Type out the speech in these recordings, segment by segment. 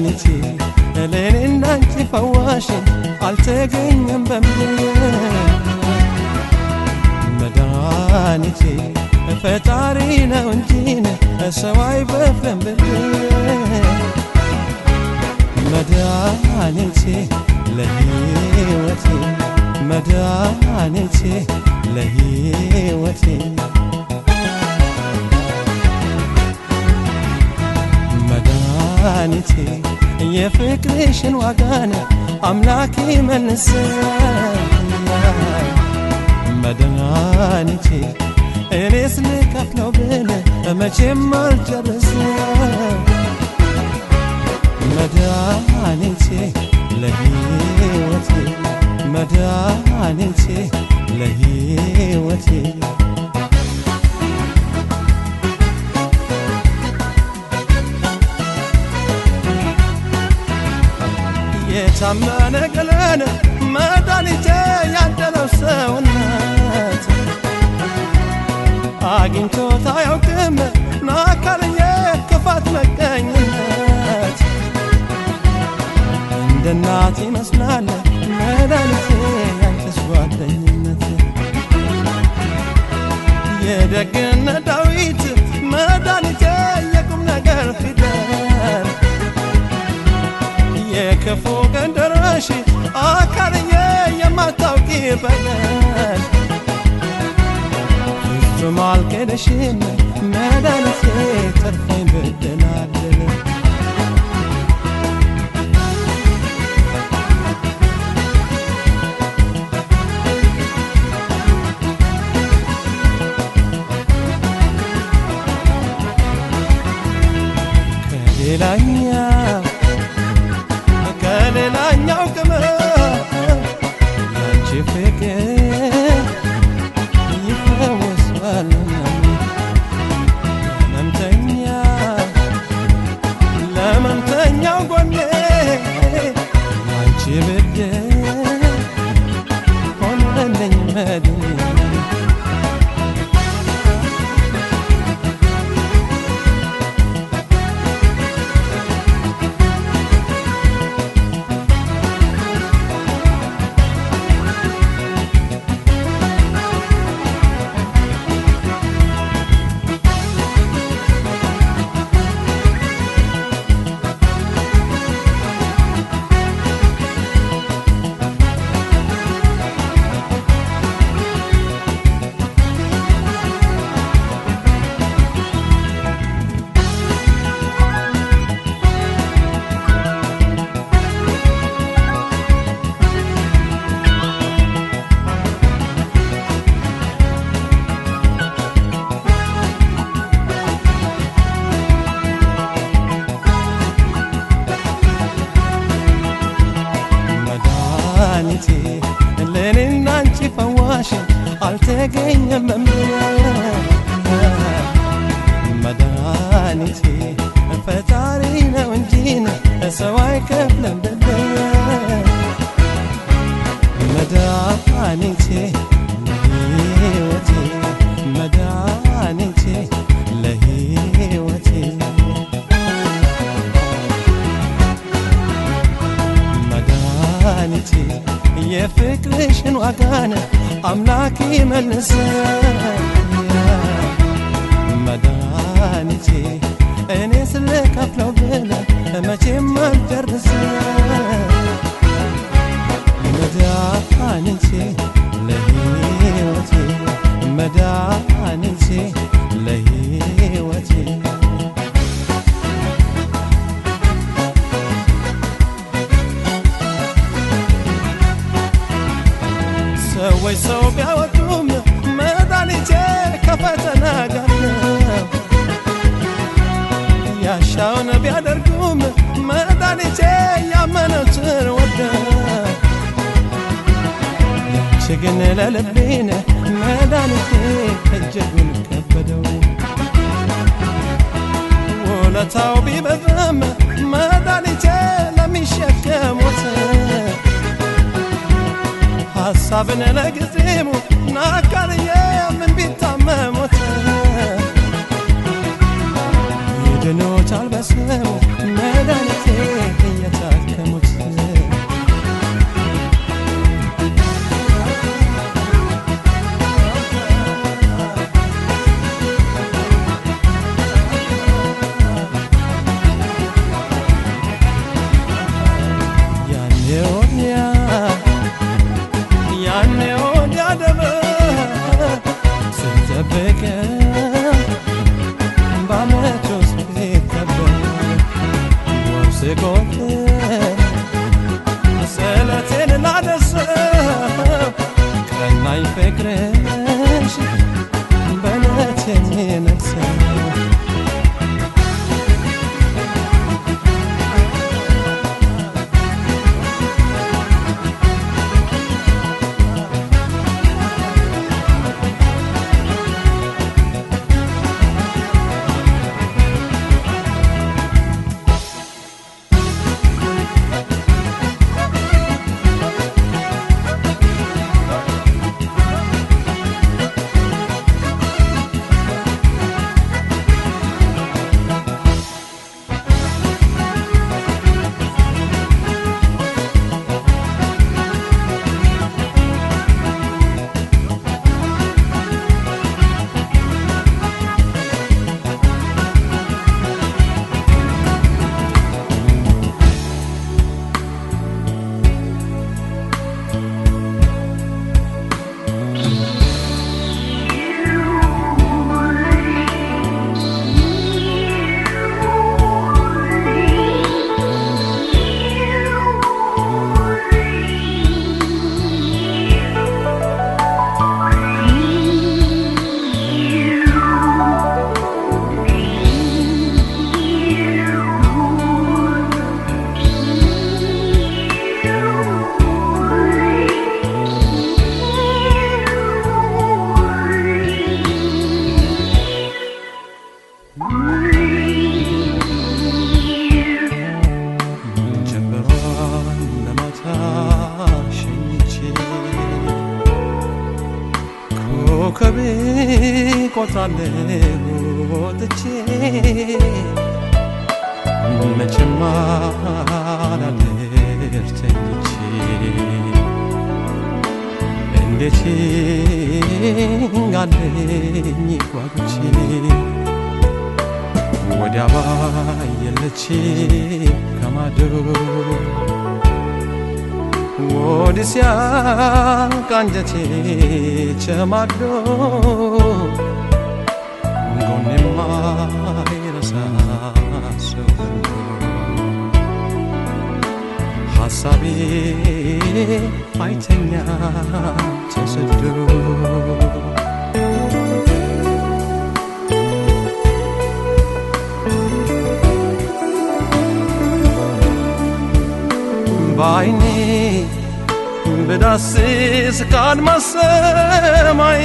መድኃኒቴ ለኔ እንዳንቺ ፈዋሽ አልተገኘም በምድር መድኃኒቴ ፈጣሪ ነው እንጂ ሰው አይበፍርም መድኃኒቴ ለሕይወቴ መድኃኒቴ ለሕይወቴ መድኃኒቴ የፍቅርሽን ዋጋን አምላኬ መልሰኛል መድኃኒቴ እኔስ ልከፍለው ብል መቼም አልጨርሰም መድኃኒቴ ለሕይወቴ መድኃኒቴ ለሕይወቴ የታመነ ገለን መድኃኒቴ ያደለው ሰውነት አግኝቶት አያውቅም ናካልዬ ክፋት መቀኝነት እንደ እናት ይመስላል መድኃኒቴ ያንተስ ጓደኝነት የደግነት ዳዊት መድኃኒቴ የቁም ነገር ፊደል የክፉ ቀን ደራሽ አካልዬ የማታውቂ በደል ፍጹም አልክድሽም መድኃኒቴ ተርፎኝ ብድናለሁ ከሌላኛው ቅመም ያንቺ ፍቅር ይፈወሳል ለመምተኛው ጎኔ ያንቺ ብድር ሆነልኝ መድን ለኔ እንዳንቺ ፈዋሽ አልተገኘም በምድር መድኃኒቴ ፈጣሪ ነው እንጂ ሰው አይከፍልም ብድር መድኃኒቴ ለሕይወቴ መድኃኒቴ ለሕይወቴ መድኃኒቴ የፍቅርሽን ዋጋን አምላኬ መልሰኛል መድኃኒቴ እኔስ ልከፍለው ብል መቼም አልጨርሰም መድኃኒቴ ለሕይወቴ መድኃኒቴ ለሕይወቴ ሰዎች ሰው ቢያወጡም መድኃኒቴ ከፈተና ጋር ነው ያሻውን ቢያደርጉም መድኃኒቴ ያመኑትን ወደው ያንቺ ግን ለልቤን መድኃኒቴ እጅጉን ከበደው ውለታው ቢበዛም መድኃኒቴ ለሚሸከሙት ሐሳብን ለጊዜሙ ናካልዬ ምን ቢታመሙት ይድኖታል በስሙ መድኃኒቴ ስቆት ሰለቴን ላደርስ ቀናኝ ፍቅርሽ በእለት የሚነግስ ኮከቤ ቆጥራለሁ ወጥቼ መቼም አላድር ተኝቼ እንዴት አለኝ ጓጉቼ ወዲያ ባየለች ከማዶ ወዲያ ቃንጀቴ ቸማዶ ጎኔማ ይረሳ ሰው ሐሳቤ አይተኛ ተሰዶ ባይኔ በዳስስ ካድማስ ሰማይ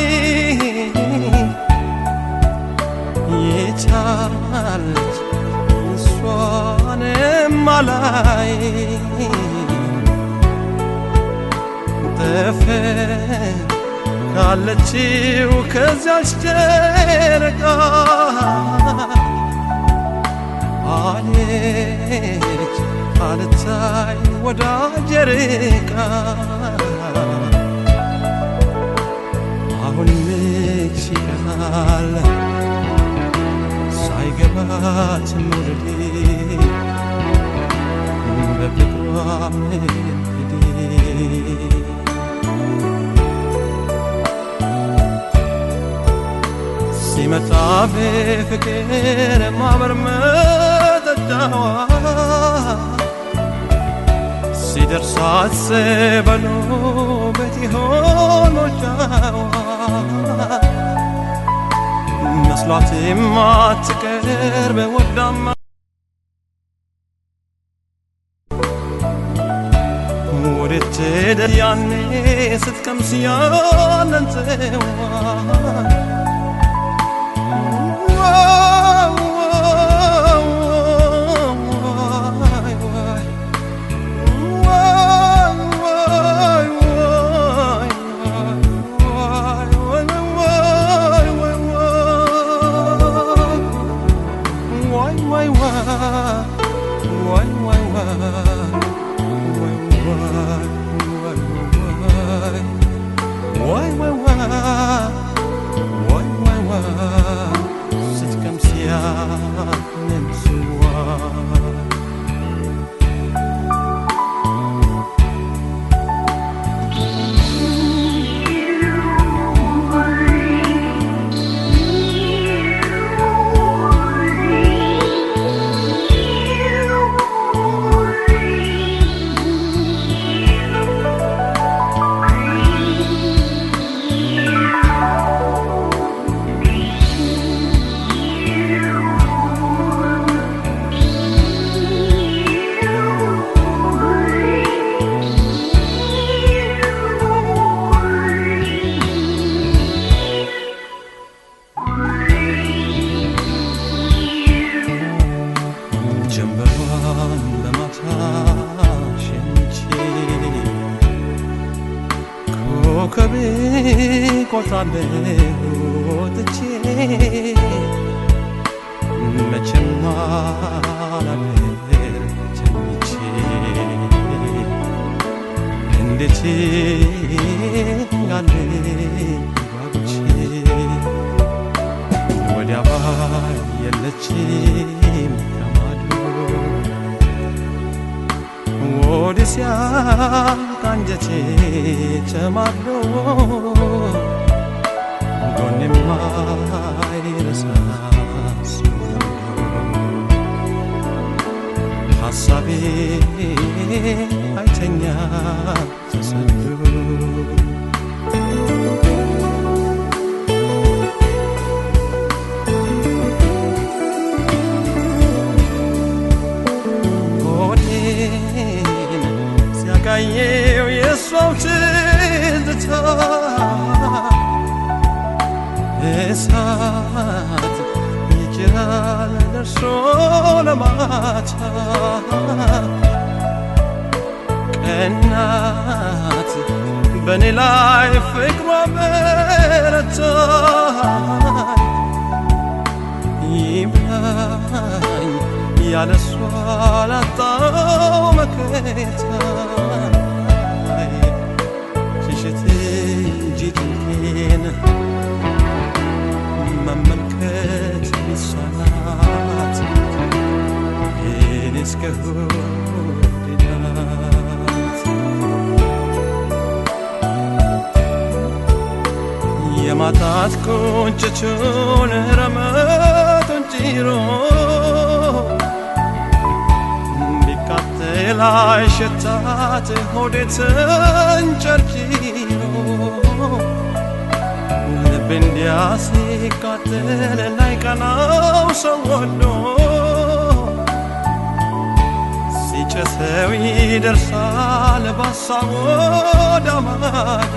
የቻለች እሷንም አላይ ካለችው ከዚያች ጨረቃ አለች አልታይ ወዳጄ ርቃ አሁን ልጅ ይላል ሳይገባት ኑርዴ በፍቅሯ ምንሄዴ ሲመጣ በፍቅር ማበር መጠጫዋ ሲደርሳት ሰበሎ ቤት ይሆን ሞጫዋ መስሏት የማትቀርብ ወዳማ ወዴት ሄደ ያኔ ስትቀምስ ያንን ጽዋ በማታ ሸኝቼ ኮከቤ ቆጥራለሁ ወጥቼ መቼም አላድር ተኝቼ እንዴት ጋሌ ጓጉቼ ወዲያ ባይ የለችም ከማዶ ወዲያ ሲያልቅ አንጀቴ ተማዶ ጎኔማ አይረሳስ ሐሳቤ አይተኛ ተሰዶ ሲያጋየው የሷው ትዝታ እሳት ይጭራል ደርሶ ለማታ ቀናት በኔ ላይ ፍቅሯ በረታ ይብላኝ ያለሷ ላጣው መከታ ሽሽት እንጂ ድንቄን መመልከት ሚሳናት እኔስ ከሆድናት የማጣት ቁንጭቹን ረመቱን ጭሮ ቢቃጠል አይሸታት ሆዴ ተንጨርጭሮ ልብ እንዲያ ሲቃጠል ላይቀናው ሰው ወዶ ሲጨሰው ይደርሳል በሀሳብ ወደ ማዶ